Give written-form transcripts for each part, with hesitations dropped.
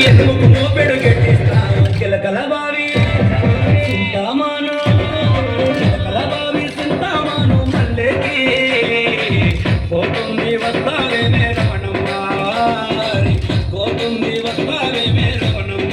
ఎదుగు మోపెడు గెట్టిస్తావు కిలకల బావి చింతామాను కిలకల బావి చింతామాను మల్లెకి పోతుంది వస్తావే రమణమ్మ పోతుంది వస్తావే రమణమ్మ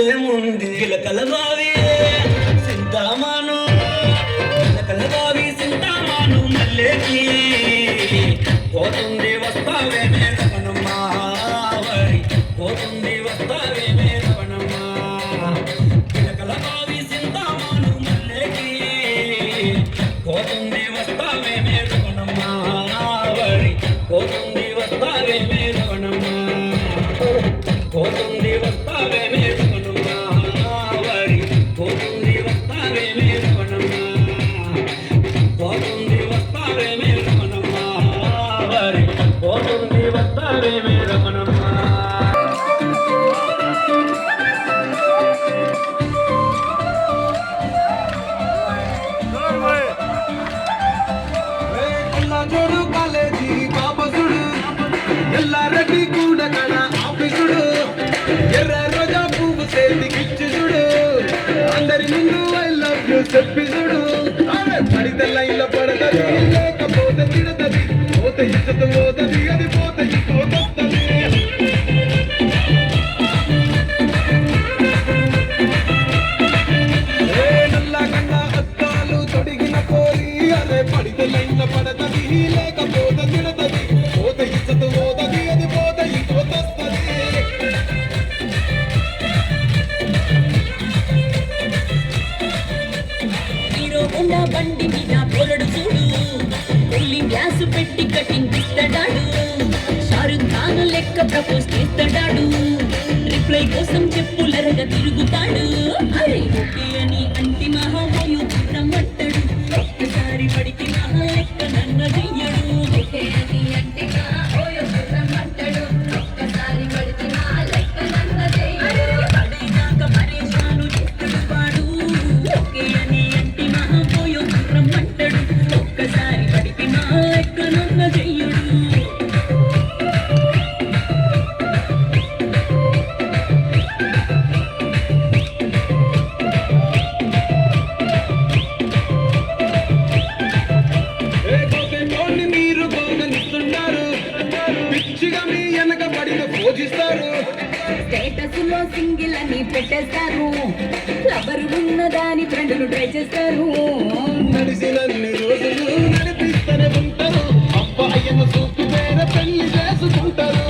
ఏముంది కిలకల బావి సింతామాను కిలకల బావి సింతామాను మల్లేకి పోతుంది వస్తావే రమణమ్మ పోతుంది వస్తావే రమణమ్మ కిలకల బావి సింతామాను మల్లేకి పోతుంది వస్తావే రమణమ్మ పోతుంది వస్తావే రమణమ్మ పోతుంది వస్తావే చూడు కాలేజీ బాబసుడు ఎల్లారెడ్డి కూడా కడ ఆఫీసుడు ఎర్ర రోజా పువ్వు చేతికిచ్చి చూడు అందరి ముందు ఐ లవ్ యూ చెప్పి చూడు పడితే లైన్లో పడతది లేకపోతే తిడతది పోతే ఇచ్చత పోతది అది పోతే పోతది నల్లా కన్నా అద్దాలు తొడిగిన పోయి అదే పడితే లైన్లో పడతది లేకపోతే తిడతది పోతే ఇచ్చత పోతది అది పోతే పోతది బండి మీద పొలడు చూడు పెళ్లి గ్యాస్ పెట్టి కటింగ్ ఇస్తాడాడు షారుఖ్ ఖాన్ లెక్క ప్రపోజ్ చేస్తాడాడు రిప్లై కోసం చెప్పులరగా తిరుగుతాడు అరే ఓకే అని అంటి మహామయు రమ్మంటాడు ఒక్కసారి పడికి మహా లెక్క నన్ను చెయ్యడు ఓకే అని అంటే రమ్మంటాడు ఒక్కసారి పడికి మహా లెక్క నన్ను చెయ్యడు పడేదాక పరేషాను చేస్తాడు వాడు ఓకే అని అంటి మహామయు రమ్మంటాడు ఒక్కసారి పడికి మహా లెక్క నన్ను చెయ్యడు స్టేటస్ లో సింగిల్ అని పెట్టేస్తారు లవరు ఉన్నదాని ఫ్రెండ్ను ట్రై చేస్తారు నడిచినన్ని రోజులు నడిపిస్తూనే ఉంటారు అబ్బాయిను చూస్తూ వేరే పెళ్లి చేసుకుంటారు